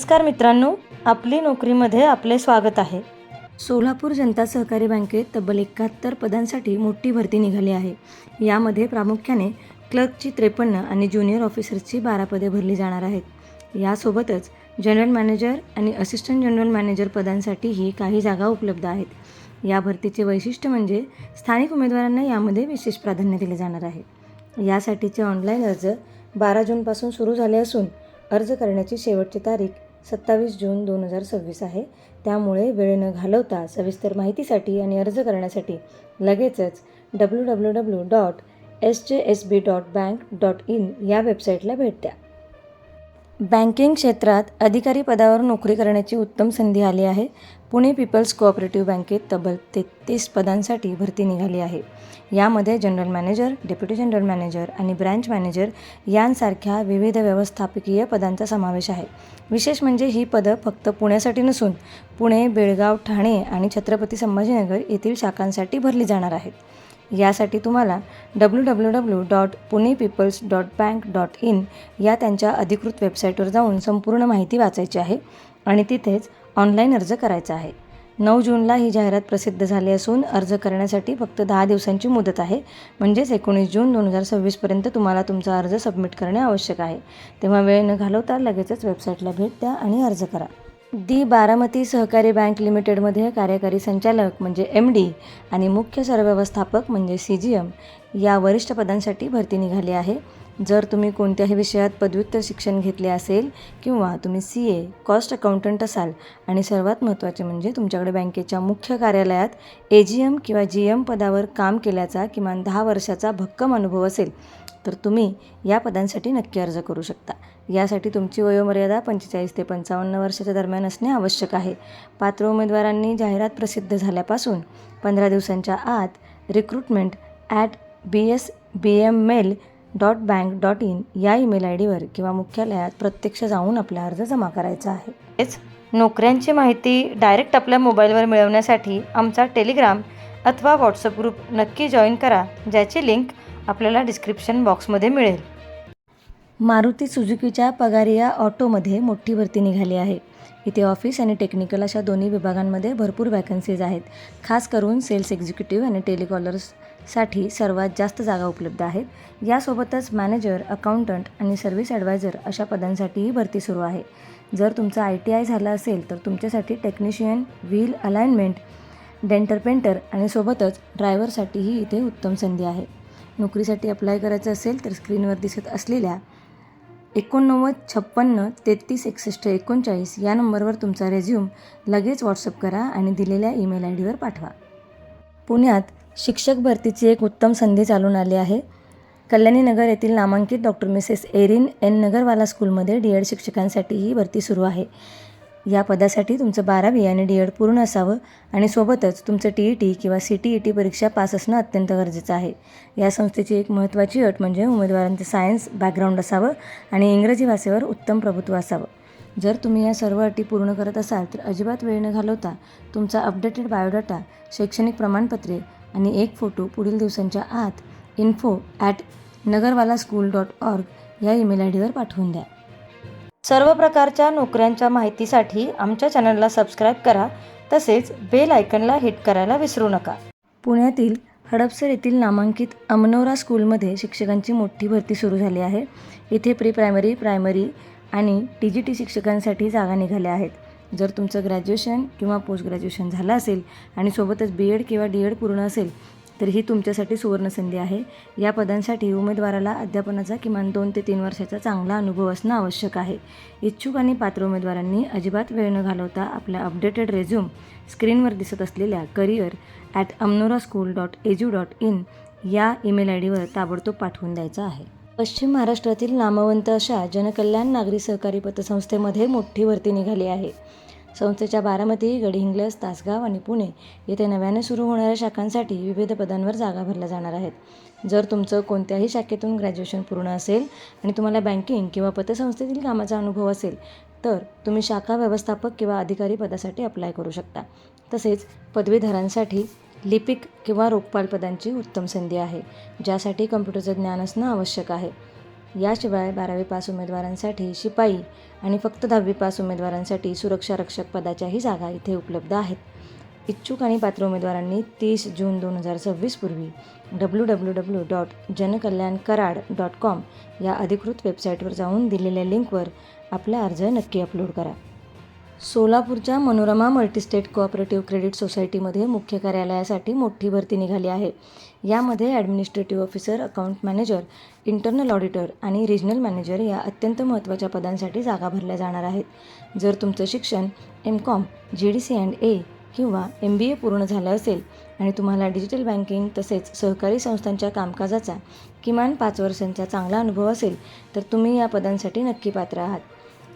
नमस्कार मित्रांनो, आपली नोकरीमध्ये आपले स्वागत आहे. सोलापूर जनता सहकारी बँकेत तब्बल 71 पदांसाठी मोठी भरती निघाली आहे. यामध्ये प्रामुख्याने क्लर्कची 53 आणि ज्युनियर ऑफिसर्सची 12 पदे भरली जाणार आहेत. यासोबतच जनरल मॅनेजर आणि असिस्टंट जनरल मॅनेजर पदांसाठीही काही जागा उपलब्ध आहेत. या भरतीचे वैशिष्ट्य म्हणजे स्थानिक उमेदवारांना यामध्ये विशेष प्राधान्य दिले जाणार आहे. यासाठीचे ऑनलाईन अर्ज 12 जूनपासून सुरू झाले असून अर्ज करण्याची शेवटची तारीख 27 जून 2026 आहे. त्यामुळे वेळ न घालवता सविस्तर माहितीसाठी आणि अर्ज करण्यासाठी लगेचच www.sjsb.bank.in या वेबसाईटला भेट द्या. बँकिंग क्षेत्रात अधिकारी पदावर नोकरी करण्याची उत्तम संधी आली आहे. पुणे पीपल्स कोऑपरेटिव्ह बँकेत तब्बल 33 पदांसाठी भरती निघाली आहे. यामध्ये general manager, deputy general manager आणि ब्रँच मॅनेजर यांसारख्या विविध व्यवस्थापकीय पदांचा समावेश आहे. विशेष म्हणजे ही पदं फक्त पुण्यासाठी नसून पुणे, बेळगाव, ठाणे आणि छत्रपती संभाजीनगर येथील शाखांसाठी भरली जाणार आहेत. यासाठी तुम्हाला www.punepeoples.bank.in या त्यांच्या अधिकृत वेबसाईटवर जाऊन संपूर्ण माहिती वाचायची आहे आणि तिथेच ऑनलाईन अर्ज करायचा आहे. 9 जूनला ही जाहिरात प्रसिद्ध झाली असून अर्ज करण्यासाठी फक्त 10 दिवसांची मुदत आहे. म्हणजेच 19 जून 2026 तुम्हाला तुमचा अर्ज सबमिट करणे आवश्यक आहे. तेव्हा वेळ न घालवता लगेचच वेबसाईटला भेट द्या आणि अर्ज करा. दी बारामती सहकारी बँक लिमिटेडमध्ये कार्यकारी संचालक म्हणजे MD आणि मुख्य सरव्यवस्थापक म्हणजे CGM या वरिष्ठ पदांसाठी भरती निघाली आहे. जर तुम्ही कोणत्याही विषयात पदव्युत्तर शिक्षण घेतले असेल किंवा तुम्ही CA, कॉस्ट अकाउंटंट असाल आणि सर्वात महत्त्वाचे म्हणजे तुमच्याकडे बँकेच्या मुख्य कार्यालयात AGM किंवा GM पदावर काम केल्याचा किमान 10 वर्षाचा भक्कम अनुभव असेल तर तुम्ही या पदांसाठी नक्की अर्ज करू शकता. यासाठी तुमची वयोमर्यादा 45 ते 55 वर्षाच्या दरम्यान असणे आवश्यक आहे. पात्र उमेदवारांनी जाहिरात प्रसिद्ध झाल्यापासून 15 दिवसांच्या आत recruitment@bsbmmail.bank.in या ईमेल ID वर किंवा मुख्यालयात प्रत्यक्ष जाऊन आपला अर्ज जमा करायचा आहे. नोकऱ्यांची माहिती डायरेक्ट आपल्या मोबाईलवर मिळवण्यासाठी आमचा टेलिग्राम अथवा व्हॉट्सअप ग्रुप नक्की जॉईन करा, ज्याची लिंक आपल्याला डिस्क्रिप्शन बॉक्समध्ये मिळेल. मारुती सुझुकीच्या पगारिया ऑटोमध्ये मोठी भरती निघाली आहे. इथे ऑफिस आणि टेक्निकल अशा दोन्ही विभागांमध्ये भरपूर वॅकन्सीज आहेत. खास करून सेल्स एक्झिक्युटिव्ह आणि टेलिकॉलर्ससाठी सर्वात जास्त जागा उपलब्ध आहेत. यासोबतच मॅनेजर, अकाउंटंट आणि सर्व्हिस ॲडवायझर अशा पदांसाठीही भरती सुरू आहे. जर तुमचं ITI झालं असेल तर तुमच्यासाठी technician, wheel alignment, denter painter आणि सोबतच ड्रायव्हरसाठीही इथे उत्तम संधी आहे. नोकरीसाठी अप्लाय करायचं असेल तर स्क्रीनवर दिसत असलेल्या 8956336139 या नंबरवर तुमचा रेझ्यूम लगेच व्हॉट्सअप करा आणि दिलेल्या ईमेल ID वर पाठवा. पुण्यात शिक्षक भरतीची एक उत्तम संधी चालून आली आहे. कल्याणी नगर येथील नामांकित doctor Mrs Erin N Nagarwala स्कूलमध्ये D.Ed शिक्षकांसाठी ही भरती सुरू आहे. या पदासाठी तुमचं 12वी आणि D.Ed पूर्ण असावं आणि सोबतच तुमचं TET किंवा CTET परीक्षा पास असणं अत्यंत गरजेचं आहे. या संस्थेची एक महत्त्वाची अट म्हणजे उमेदवारांचं सायन्स बॅकग्राऊंड असावं आणि इंग्रजी भाषेवर उत्तम प्रभुत्व असावं. जर तुम्ही या सर्व अटी पूर्ण करत असाल तर अजिबात वेळ न घालवता तुमचा अपडेटेड बायोडाटा, शैक्षणिक प्रमाणपत्रे आणि एक फोटो पुढील दिवसांच्या आत info@nagarwalaschool.org या ईमेल ID वर पाठवून द्या. सर्व प्रकारच्या नोकऱ्यांच्या माहितीसाठी आमच्या चॅनलला सबस्क्राईब करा, तसेच बेल आयकनला हिट करायला विसरू नका. पुण्यातील हडपसर येथील नामांकित अमनोरा स्कूलमध्ये शिक्षकांची मोठी भरती सुरू झाली आहे. इथे प्री प्रायमरी, प्रायमरी आणि TGT शिक्षकांसाठी जागा निघाल्या आहेत. जर तुमचं ग्रॅज्युएशन किंवा पोस्ट ग्रॅज्युएशन झालं असेल आणि सोबतच B.Ed किंवा D.Ed पूर्ण असेल तर ही तुमच्यासाठी सुवर्णसंधी आहे. या पदांसाठी उमेदवाराला अध्यापनाचा किमान 2 ते 3 वर्षाचा चांगला अनुभव असणं आवश्यक आहे. इच्छुक आणि पात्र उमेदवारांनी अजिबात वेळ न घालवता आपला अपडेटेड रेझ्यूम स्क्रीनवर दिसत असलेल्या career@amnoraschool.edu.in या ईमेल ID वर ताबडतोब पाठवून द्यायचा आहे. पश्चिम महाराष्ट्रातील नामवंत अशा जनकल्याण नागरी सहकारी पतसंस्थेमध्ये मोठी भरती निघाली आहे. संस्थेच्या बारामती, गडहिंग्लज, तासगाव आणि पुणे येथे नव्याने सुरू होणाऱ्या शाखांसाठी विविध पदांवर जागा भरल्या जाणार आहेत. जर तुमचं कोणत्याही शाखेतून ग्रॅज्युएशन पूर्ण असेल आणि तुम्हाला बँकिंग किंवा पतसंस्थेतील कामाचा अनुभव असेल तर तुम्ही शाखा व्यवस्थापक किंवा अधिकारी पदासाठी अप्लाय करू शकता. तसेच पदवीधरांसाठी लिपिक किंवा रोखपाल पदांची उत्तम संधी आहे, ज्यासाठी कम्प्युटरचं ज्ञान असणं आवश्यक आहे. याशिवाय 12वी पास उमेदवारांसाठी शिपाई आणि फक्त 10वी पास उमेदवारांसाठी सुरक्षा रक्षक पदाच्याही जागा इथे उपलब्ध आहेत. इच्छुक आणि पात्र उमेदवारांनी 30 जून 2026 पूर्वी www.jankalyankaraad.com या अधिकृत वेबसाईटवर जाऊन दिलेल्या लिंकवर आपला अर्ज नक्की अपलोड करा. सोलापूरच्या मनोरमा मल्टीस्टेट कोऑपरेटिव्ह क्रेडिट सोसायटीमध्ये मुख्य कार्यालयासाठी मोठी भरती निघाली आहे. यामध्ये administrative officer, account manager, internal auditor आणि रिजनल मॅनेजर या अत्यंत महत्त्वाच्या पदांसाठी जागा भरल्या जाणार आहेत. जर तुमचं शिक्षण MCOM, GDC&A किंवा MBA पूर्ण झालं असेल आणि तुम्हाला डिजिटल बँकिंग तसेच सहकारी संस्थांच्या कामकाजाचा किमान 5 वर्षांचा चांगला अनुभव असेल तर तुम्ही या पदांसाठी नक्की पात्र आहात.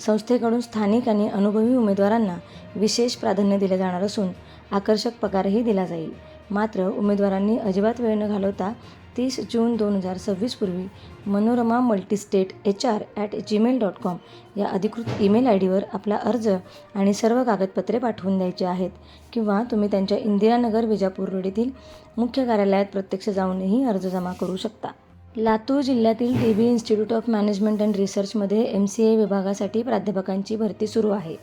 संस्थेकडून स्थानिक आणि अनुभवी उमेदवारांना विशेष प्राधान्य दिले जाणार असून आकर्षक पगारही दिला जाईल. मात्र उमेदवारांनी अजिबात वेळ न घालवता 30 जून 2026 पूर्वी मनोरमा मल्टीस्टेट HR@gmail.com या अधिकृत ईमेल ID वर आपला अर्ज आणि सर्व कागदपत्रे पाठवून द्यायची आहेत किंवा तुम्ही त्यांच्या इंदिरानगर विजापूर रोड येथील मुख्य कार्यालयात प्रत्यक्ष जाऊनही अर्ज जमा करू शकता. लातूर जिल्ह्यातील DB institute of management and रिसर्चमध्ये MCA विभागासाठी प्राध्यापकांची भरती सुरू आहे.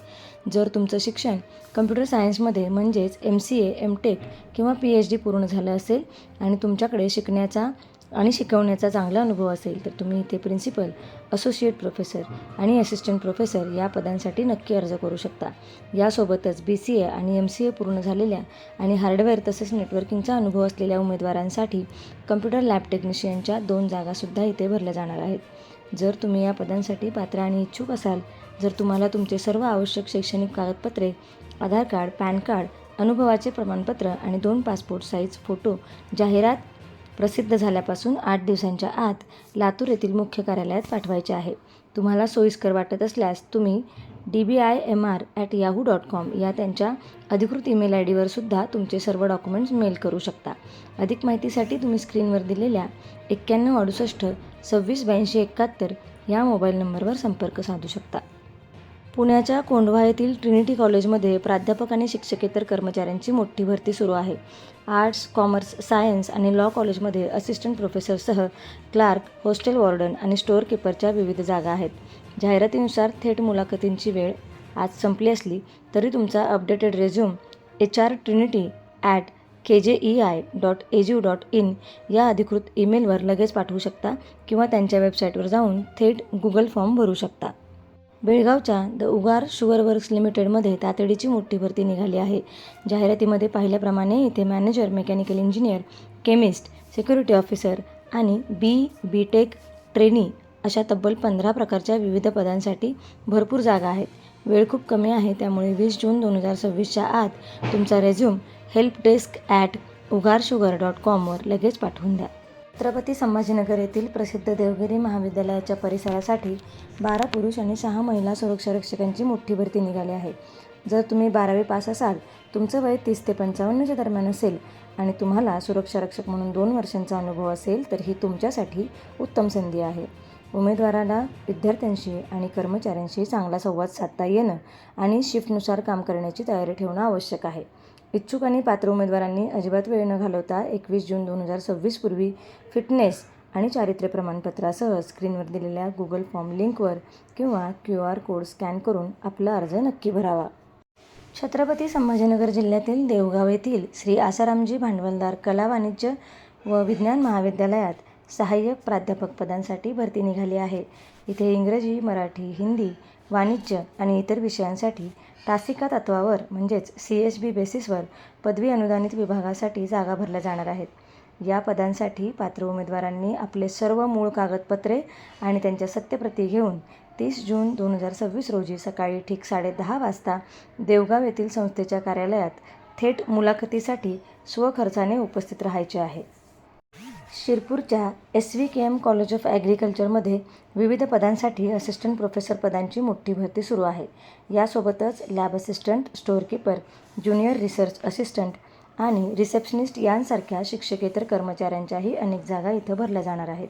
जर तुमचं शिक्षण कम्प्युटर सायन्समध्ये म्हणजेच MCA, MTech किंवा PhD पूर्ण झालं असेल आणि तुमच्याकडे शिकण्याचा आणि शिकवण्याचा चांगला अनुभव असेल तर तुम्ही इथे प्रिन्सिपल, असोसिएट प्रोफेसर आणि असिस्टंट प्रोफेसर या पदांसाठी नक्की अर्ज करू शकता. यासोबतच BCA आणि MCA पूर्ण झालेल्या आणि हार्डवेअर तसेच नेटवर्किंगचा अनुभव असलेल्या उमेदवारांसाठी कम्प्युटर लॅब टेक्निशियनच्या 2 जागासुद्धा इथे भरल्या जाणार आहेत. जर तुम्ही या पदांसाठी पात्र आणि इच्छुक असाल, जर तुम्हाला तुमचे सर्व आवश्यक शैक्षणिक कागदपत्रे, आधार कार्ड, पॅन कार्ड, अनुभवाचे प्रमाणपत्र आणि 2 पासपोर्ट साईज फोटो जाहिरात प्रसिद्ध झाल्यापासून 8 दिवसांच्या आत लातूर येथील मुख्य कार्यालयात पाठवायचे आहे. तुम्हाला सोयीस्कर वाटत असल्यास तुम्ही dbimr@yahoo.com या त्यांच्या अधिकृत ईमेल ID वर सुद्धा तुमचे सर्व डॉक्युमेंट्स मेल करू शकता. अधिक माहितीसाठी तुम्ही स्क्रीनवर दिलेल्या 91 68 26 82 71 या मोबाईल नंबरवर संपर्क साधू शकता. पुण्याच्या कोंढवा येथील ट्रिनिटी कॉलेजमध्ये प्राध्यापक आणि शिक्षकेतर कर्मचाऱ्यांची मोठी भरती सुरू आहे. आर्ट्स, कॉमर्स, सायन्स आणि लॉ कॉलेजमध्ये असिस्टंट प्रोफेसरसह क्लार्क, हॉस्टेल वॉर्डन आणि स्टोअर कीपरच्या विविध जागा आहेत. जाहिरातीनुसार थेट मुलाखतींची वेळ आज संपली असली तरी तुमचा अपडेटेड रेझ्यूम hr@kjei.edu.in या अधिकृत ईमेलवर लगेच पाठवू शकता किंवा त्यांच्या वेबसाईटवर जाऊन थेट गुगल फॉर्म भरू शकता. बेळगावच्या द उगार शुगर वर्क्स लिमिटेडमध्ये तातडीची मोठी भरती निघाली आहे. जाहिरातीमध्ये पाहिल्याप्रमाणे इथे manager, mechanical engineer, chemist, security officer आणि BTech ट्रेनी अशा तब्बल 15 प्रकारच्या विविध पदांसाठी भरपूर जागा आहेत. वेळ खूप कमी आहे त्यामुळे 20 जून 2026च्या आत तुमचा रेझ्यूम helpdesk@ugarsugar.com वर लगेच पाठवून द्या. छत्रपती संभाजीनगर येथील प्रसिद्ध देवगिरी महाविद्यालयाच्या परिसरासाठी 12 पुरुष आणि 6 महिला सुरक्षा रक्षकांची मोठी भरती निघाली आहे. जर तुम्ही 12वी पास असाल, तुमचं वय 30 ते 55च्या दरम्यान असेल आणि तुम्हाला सुरक्षा रक्षक म्हणून 2 वर्षांचा अनुभव असेल तर ही तुमच्यासाठी उत्तम संधी आहे. उमेदवाराला विद्यार्थ्यांशी आणि कर्मचाऱ्यांशी चांगला संवाद साधता येणं आणि शिफ्टनुसार काम करण्याची तयारी ठेवणं आवश्यक आहे. इच्छुक आणि पात्र उमेदवारांनी अजिबात वेळ न घालवता 21 जून 2026 पूर्वी फिटनेस आणि चारित्र्य प्रमाणपत्रासह स्क्रीनवर दिलेल्या गुगल फॉर्म लिंकवर किंवा QR कोड स्कॅन करून आपला अर्ज नक्की भरावा. छत्रपती संभाजीनगर जिल्ह्यातील देवगाव येथील श्री आसारामजी भांडवलदार कला, वाणिज्य व विज्ञान महाविद्यालयात सहाय्यक प्राध्यापक पदांसाठी भरती निघाली आहे. इथे इंग्रजी, मराठी, हिंदी, वाणिज्य आणि इतर विषयांसाठी तासिका तत्वावर म्हणजेच CSB बेसिसवर पदवी अनुदानित विभागासाठी जागा भरल्या जाणार आहेत. या पदांसाठी पात्र उमेदवारांनी आपले सर्व मूळ कागदपत्रे आणि त्यांच्या सत्यप्रती घेऊन 30 जून 2026 रोजी सकाळी ठीक 10:30 वाजता देवगाव येथील संस्थेच्या कार्यालयात थेट मुलाखतीसाठी स्वखर्चाने उपस्थित राहायचे आहे. शिरपूरच्या SVKM कॉलेज ऑफ ॲग्रिकल्चरमध्ये विविध पदांसाठी असिस्टंट प्रोफेसर पदांची मोठी भरती सुरू आहे. यासोबतच lab assistant, store keeper, junior research assistant आणि रिसेप्शनिस्ट यांसारख्या शिक्षकेतर कर्मचाऱ्यांच्याही अनेक जागा इथं भरल्या जाणार आहेत.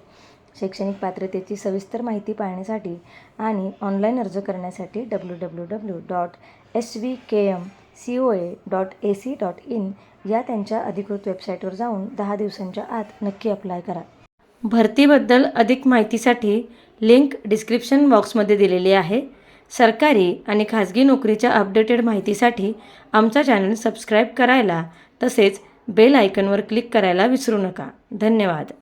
शैक्षणिक पात्रतेची सविस्तर माहिती पाहण्यासाठी आणि ऑनलाईन अर्ज करण्यासाठी www.svkmcoa.ac.in या त्यांच्या अधिकृत वेबसाईटवर जाऊन 10 दिवसांच्या आत नक्की अप्लाय करा. भरतीबद्दल अधिक माहितीसाठी लिंक डिस्क्रिप्शन बॉक्समध्ये दिलेली आहे. सरकारी आणि खाजगी नोकरीच्या अपडेटेड माहितीसाठी आमचा चॅनल सबस्क्राईब करायला तसेच बेल आयकॉनवर क्लिक करायला विसरू नका. धन्यवाद.